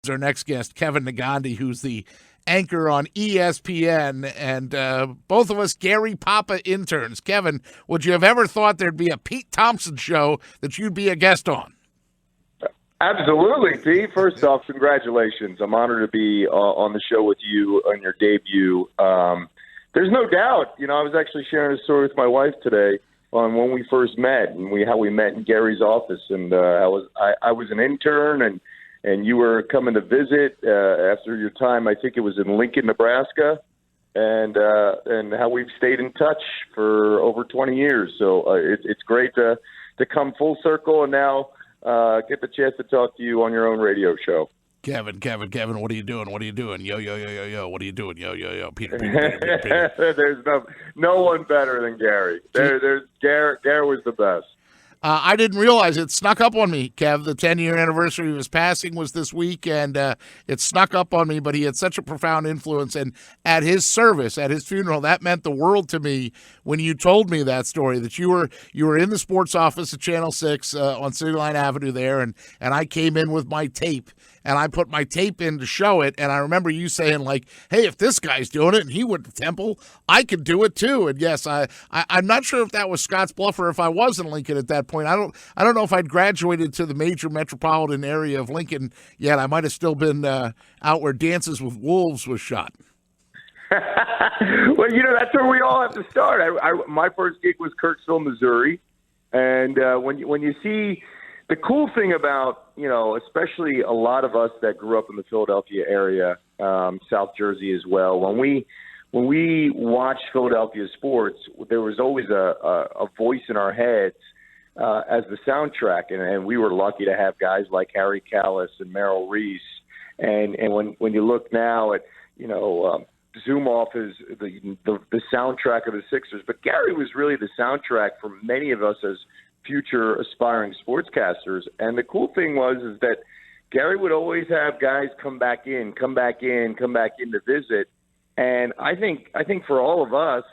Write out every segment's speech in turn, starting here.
Our next guest, Kevin Negandhi, who's the anchor on ESPN, and both of us Gary Papa interns. Kevin, would you have ever thought there'd be a Pete Thompson show that you'd be a guest on? Absolutely, Pete. First off, congratulations. I'm honored to be on the show with you on your debut. There's no doubt. You know, I was actually sharing a story with my wife today on when we first met and how we met in Gary's office. And I was an intern, and you were coming to visit after your time. I think it was in Lincoln, Nebraska, and how we've stayed in touch for over 20 years. So it's great to come full circle and now get the chance to talk to you on your own radio show. Kevin, what are you doing? Yo, what are you doing? Yo, Peter. There's no one better than Gary. Gary was the best. I didn't realize it snuck up on me, Kev. The 10-year anniversary of his passing was this week, and it snuck up on me, but he had such a profound influence. And at his service, at his funeral, that meant the world to me when you told me that story, that you were in the sports office at Channel 6 on City Line Avenue there, and I came in with my tape. And I put my tape in to show it, and I remember you saying, like, hey, if this guy's doing it and he went to Temple, I could do it too. And yes, I'm not sure if that was Scotts Bluff or if I was in Lincoln at that point. I don't know if I'd graduated to the major metropolitan area of Lincoln yet. I might have still been out where Dances with Wolves was shot. Well, you know, that's where we all have to start. My first gig was Kirksville, Missouri. And when you see – the cool thing about, you know, especially a lot of us that grew up in the Philadelphia area, South Jersey as well, when we watched Philadelphia sports, there was always a voice in our heads as the soundtrack, and we were lucky to have guys like Harry Callis and Merrill Reese. And when you look now at, you know, Zoom Off is the soundtrack of the Sixers, but Gary was really the soundtrack for many of us as future aspiring sportscasters. And the cool thing is that Gary would always have guys come back in to visit. And I think for all of us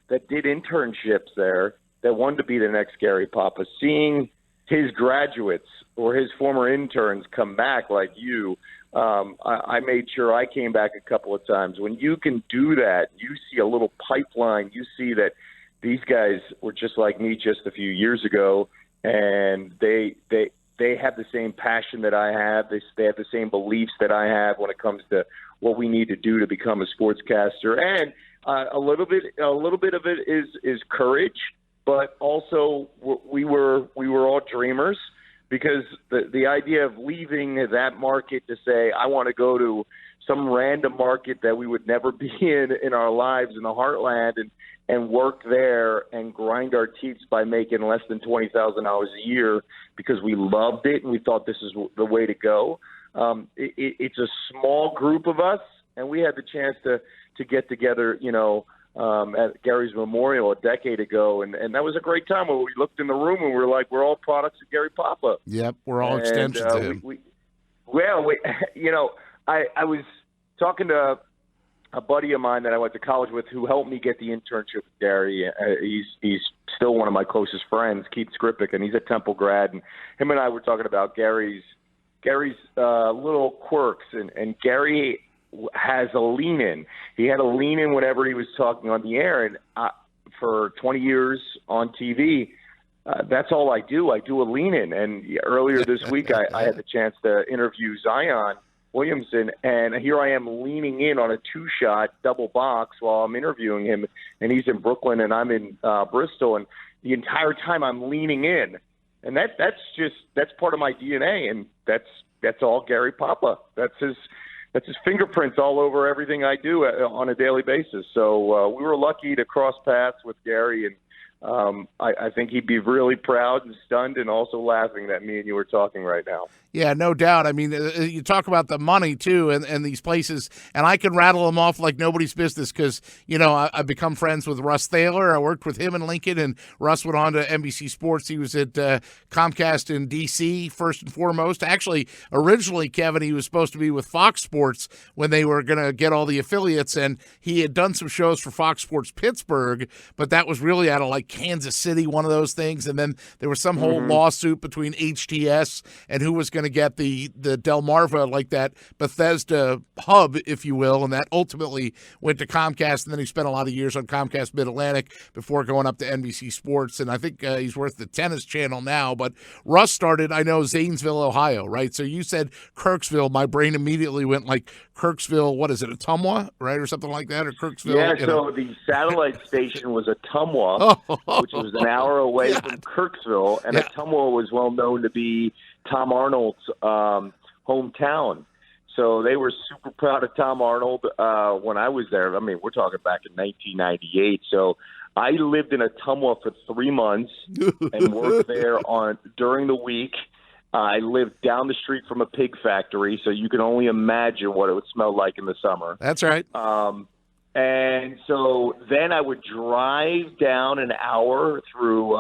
that did internships there, that wanted to be the next Gary Papa, seeing his graduates or his former interns come back like you, I made sure I came back a couple of times. When you can do that, you see a little pipeline. You see that these guys were just like me just a few years ago, and they have the same passion that I have. They have the same beliefs that I have when it comes to what we need to do to become a sportscaster. And a little bit of it is courage, but also we were all dreamers, because the idea of leaving that market to say I want to go to some random market that we would never be in our lives in the heartland and work there and grind our teeth by making less than $20,000 a year because we loved it and we thought this is the way to go. It's a small group of us, and we had the chance to get together, you know, at Gary's memorial a decade ago, and that was a great time when we looked in the room and we were like, we're all products of Gary Papa. Yep, we're all extensions of him. You know, I was talking to a buddy of mine that I went to college with who helped me get the internship with Gary. He's still one of my closest friends, Keith Skripik, and he's a Temple grad. And him and I were talking about Gary's little quirks. And Gary has a lean-in. He had a lean-in whenever he was talking on the air. And for 20 years on TV, that's all I do. I do a lean-in. And earlier this week, I had the chance to interview Zion Williamson, and here I am leaning in on a two-shot double box while I'm interviewing him, and he's in Brooklyn and I'm in Bristol, and the entire time I'm leaning in, and that's part of my DNA, and that's all Gary Papa. That's his fingerprints all over everything I do on a daily basis. So we were lucky to cross paths with Gary, and I think he'd be really proud and stunned and also laughing that me and you were talking right now. Yeah, no doubt. I mean, you talk about the money, too, and these places, and I can rattle them off like nobody's business because, you know, I've become friends with Russ Thaler. I worked with him in Lincoln, and Russ went on to NBC Sports. He was at Comcast in D.C., first and foremost. Actually, originally, Kevin, he was supposed to be with Fox Sports when they were going to get all the affiliates, and he had done some shows for Fox Sports Pittsburgh, but that was really out of, like, Kansas City, one of those things, and then there was some whole lawsuit between HTS and who was going going to get the Delmarva, like that Bethesda hub, if you will, and that ultimately went to Comcast, and then he spent a lot of years on Comcast Mid-Atlantic before going up to NBC Sports, and I think he's worth the Tennis Channel now. But Russ started, I know, Zanesville, Ohio, right? So you said Kirksville. My brain immediately went like Kirksville, what is it, Ottumwa, right, or something like that, or Kirksville? Yeah, so the satellite station was Ottumwa, which was an hour away from Kirksville, and Ottumwa was well known to be Tom Arnold's hometown. So they were super proud of Tom Arnold when I was there. I mean, we're talking back in 1998. So I lived in Ottumwa for 3 months and worked there during the week. I lived down the street from a pig factory, so you can only imagine what it would smell like in the summer. That's right. And so then I would drive down an hour through,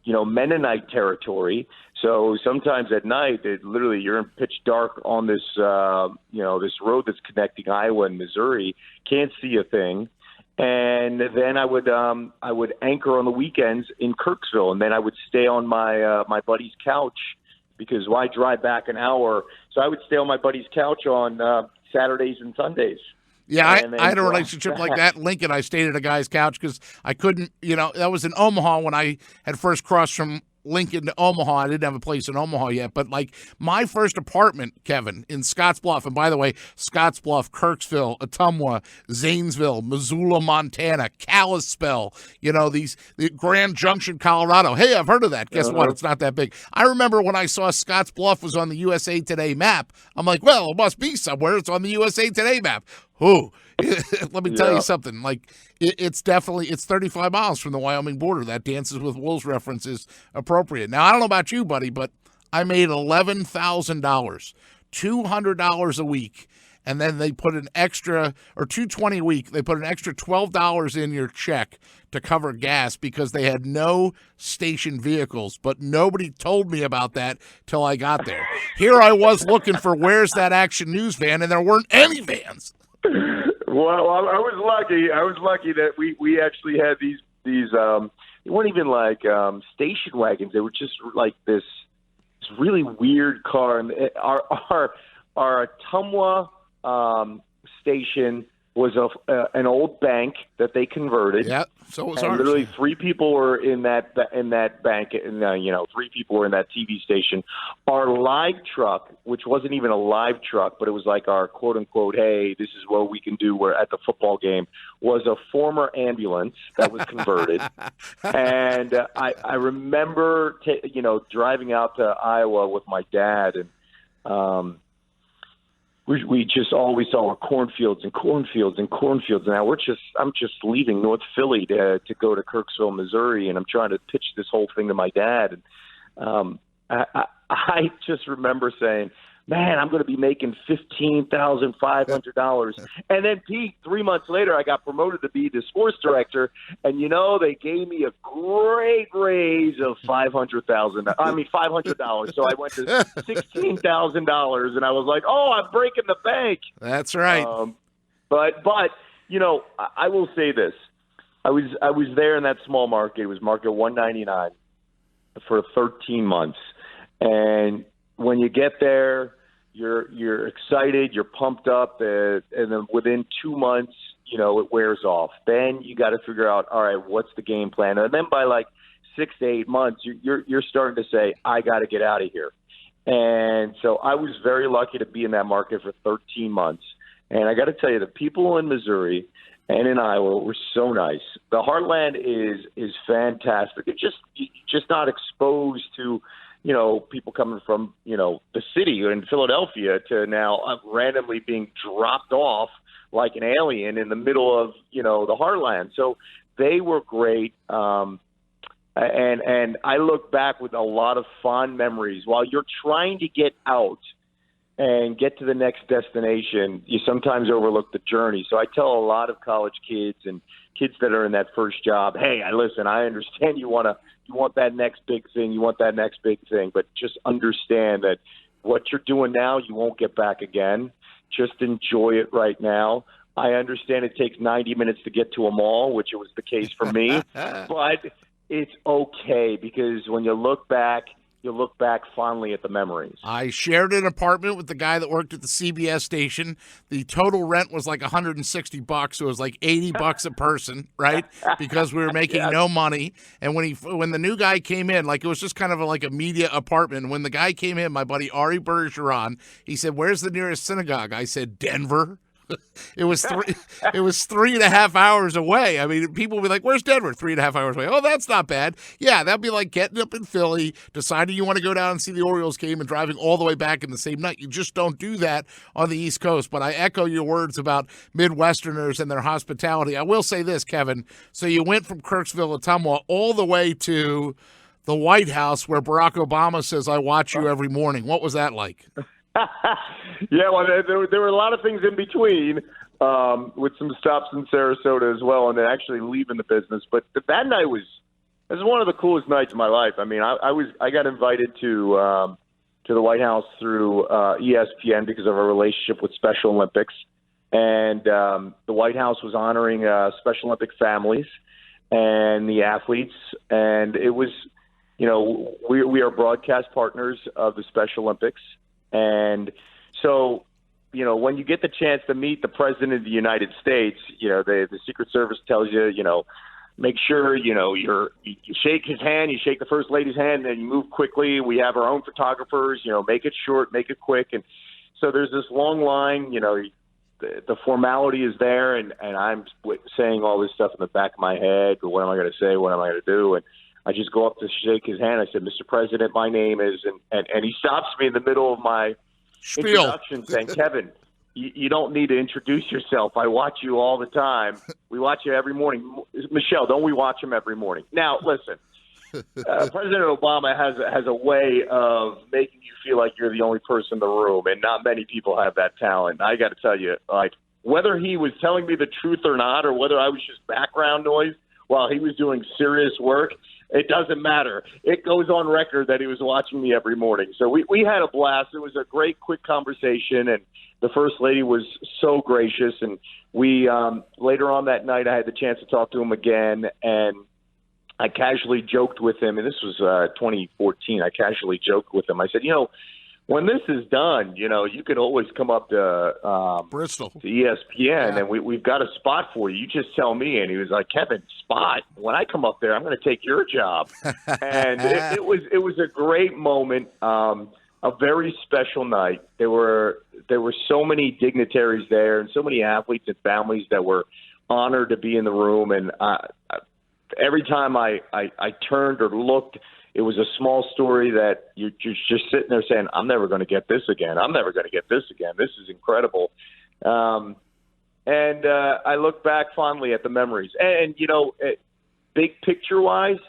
Mennonite territory. So sometimes at night, you're in pitch dark on this, this road that's connecting Iowa and Missouri. Can't see a thing. And then I would anchor on the weekends in Kirksville, and then I would stay on my buddy's couch. Because why drive back an hour? So I would stay on my buddy's couch on Saturdays and Sundays. Yeah, I had a relationship like that in Lincoln. I stayed at a guy's couch because I couldn't, that was in Omaha when I had first crossed from Lincoln to Omaha. I didn't have a place in Omaha yet, but like my first apartment, Kevin, in Scottsbluff, and by the way, Scottsbluff, Kirksville, Ottumwa, Zanesville, Missoula, Montana, Kalispell, the Grand Junction, Colorado. Hey, I've heard of that. Guess what? It's not that big. I remember when I saw Scottsbluff was on the USA Today map. I'm like, well, it must be somewhere. It's on the USA Today map. Who? Let me tell you something. Like it's 35 miles from the Wyoming border. That Dances with Wolves reference is appropriate. Now I don't know about you, buddy, but I made $11,000, $200 a week, and then they put an extra or $220 a week. They put an extra $12 in your check to cover gas because they had no station vehicles. But nobody told me about that till I got there. Here I was looking for where's that Action News van, and there weren't any vans. Well, I was lucky. I was lucky that we actually had these they weren't even like station wagons. They were just like this really weird car. And our Ottumwa station was an old bank that they converted. Yeah, so was and ours. Literally 3 people were in that bank, and 3 people were in that TV station. Our live truck, which wasn't even a live truck, but it was like our quote unquote, hey, this is what we can do. We're at the football game. Was a former ambulance that was converted, and I remember driving out to Iowa with my dad, and we just always saw cornfields and cornfields and cornfields. Now I'm just leaving North Philly to go to Kirksville, Missouri, and I'm trying to pitch this whole thing to my dad. And I just remember saying, man, I'm going to be making $15,500. And then, Pete, 3 months later, I got promoted to be the sports director. And, they gave me a great raise of $500. So I went to $16,000, and I was like, oh, I'm breaking the bank. That's right. But I will say this. I was there in that small market. It was market 199 for 13 months. And when you get there, you're excited, you're pumped up, and then within 2 months, it wears off. Then you got to figure out, all right, what's the game plan? And then by like 6 to 8 months, you're starting to say, I got to get out of here. And so I was very lucky to be in that market for 13 months. And I got to tell you, the people in Missouri and in Iowa were so nice. The Heartland is fantastic. It's just not exposed to people coming from, the city in Philadelphia to now randomly being dropped off like an alien in the middle of, the Heartland. So they were great. And I look back with a lot of fond memories. While you're trying to get out and get to the next destination, you sometimes overlook the journey. So I tell a lot of college kids and kids that are in that first job, hey, listen, I understand you want that next big thing, but just understand that what you're doing now, you won't get back again. Just enjoy it right now. I understand it takes 90 minutes to get to a mall, which it was the case for me, but it's okay because when you look back, you look back fondly at the memories? I shared an apartment with the guy that worked at the CBS station. The total rent was like $160, so it was like $80 a person, right? Because we were making no money. And when the new guy came in, like it was just kind of like a media apartment. When the guy came in, my buddy Ari Bergeron, he said, "Where's the nearest synagogue?" I said, "Denver." It was 3.5 hours away. I mean, people will be like, "Where's Denver?" 3.5 hours away. Oh, that's not bad. Yeah, that'd be like getting up in Philly, deciding you want to go down and see the Orioles game and driving all the way back in the same night. You just don't do that on the East Coast. But I echo your words about Midwesterners and their hospitality. I will say this, Kevin. So you went from Kirksville, Ottumwa, all the way to the White House where Barack Obama says, "I watch you every morning." What was that like? Yeah, well, there were a lot of things in between, with some stops in Sarasota as well, and then actually leaving the business. But that night was one of the coolest nights of my life. I mean, I got invited to the White House through ESPN because of our relationship with Special Olympics, and the White House was honoring Special Olympic families and the athletes, and it was, we are broadcast partners of the Special Olympics. And so, when you get the chance to meet the President of the United States, the Secret Service tells you, make sure, you shake his hand, you shake the First Lady's hand, and you move quickly. We have our own photographers, make it short, make it quick. And so there's this long line, the formality is there, and I'm saying all this stuff in the back of my head. What am I going to say? What am I going to do? And I just go up to shake his hand. I said, "Mr. President, my name is," and he stops me in the middle of my introduction saying, "Kevin, you don't need to introduce yourself. I watch you all the time. We watch you every morning. Michelle, don't we watch him every morning?" Now, listen, President Obama has a way of making you feel like you're the only person in the room, and not many people have that talent. I got to tell you, like, whether he was telling me the truth or not, or whether I was just background noise while he was doing serious work, it doesn't matter. It goes on record that he was watching me every morning. So we had a blast. It was a great, quick conversation, and the First Lady was so gracious. And we later on that night, I had the chance to talk to him again, and I casually joked with him, and this was 2014. I casually joked with him. I said, when this is done, you could always come up to Bristol, to ESPN, and we've got a spot for you. You just tell me. And he was like, "Kevin, spot. When I come up there, I'm going to take your job." And it was a great moment, a very special night. There were so many dignitaries there, and so many athletes and families that were honored to be in the room. And every time I turned or looked, it was a small story that you're just sitting there saying, "I'm never going to get this again. I'm never going to get this again. This is incredible." And I look back fondly at the memories. And big picture-wise,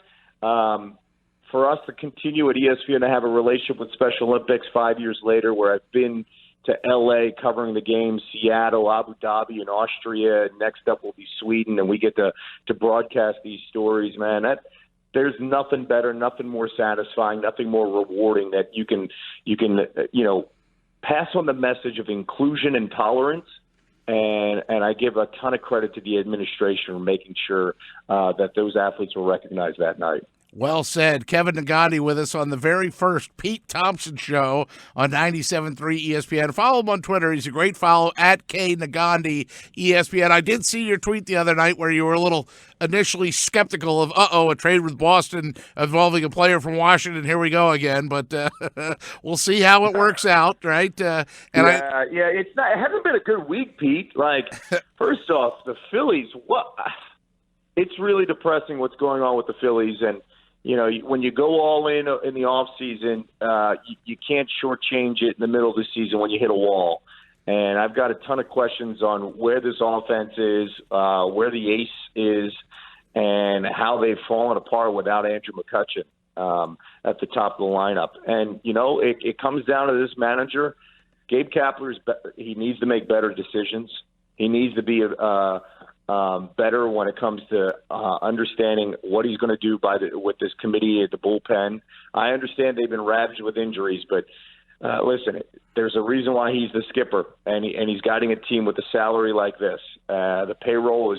for us to continue at ESPN to have a relationship with Special Olympics 5 years later, where I've been to L.A. covering the games, Seattle, Abu Dhabi, and Austria. Next up will be Sweden, and we get to broadcast these stories, man. There's nothing better, nothing more satisfying, nothing more rewarding that you can pass on the message of inclusion and tolerance. And I give a ton of credit to the administration for making sure that those athletes were recognized that night. Well said. Kevin Negandhi with us on the very first Pete Thompson show on 97.3 ESPN. Follow him on Twitter. He's a great follow, at @KNegandhi ESPN. I did see your tweet the other night where you were a little initially skeptical of, a trade with Boston involving a player from Washington. Here we go again. But we'll see how it works out, right? It hasn't been a good week, Pete. Like, first off, the Phillies, it's really depressing what's going on with the Phillies. And when you go all in the off season, you can't shortchange it in the middle of the season when you hit a wall. And I've got a ton of questions on where this offense is, where the ace is, and how they've fallen apart without Andrew McCutchen at the top of the lineup. And it comes down to this manager, Gabe Kapler. He needs to make better decisions. He needs to be better when it comes to understanding what he's going to do with this committee at the bullpen. I understand they've been ravaged with injuries, but listen, there's a reason why he's the skipper, and he's guiding a team with a salary like this. The payroll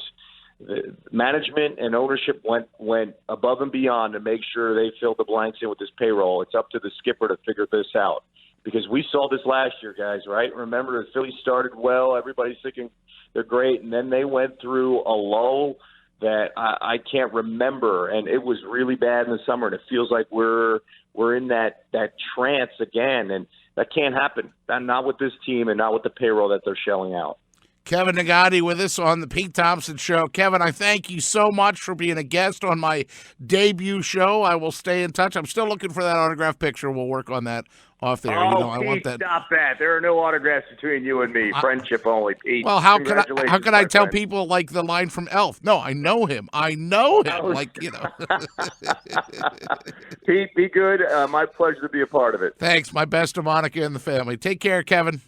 the management and ownership went above and beyond to make sure they filled the blanks in with this payroll. It's up to the skipper to figure this out, because we saw this last year, guys, right? Remember, the Phillies started well. Everybody's thinking they're great, and then they went through a lull that I can't remember, and it was really bad in the summer, and it feels like we're in that trance again, and that can't happen. Not with this team and not with the payroll that they're shelling out. Kevin Negandhi with us on the Pete Thompson Show. Kevin, I thank you so much for being a guest on my debut show. I will stay in touch. I'm still looking for that autograph picture. We'll work on that off the air. Oh, I Pete, want that. stop that. There are no autographs between you and me. Friendship only, Pete. Well, how can I tell friend. people like the line from Elf? No, I know him. Like, Pete, be good. My pleasure to be a part of it. Thanks. My best to Monica and the family. Take care, Kevin.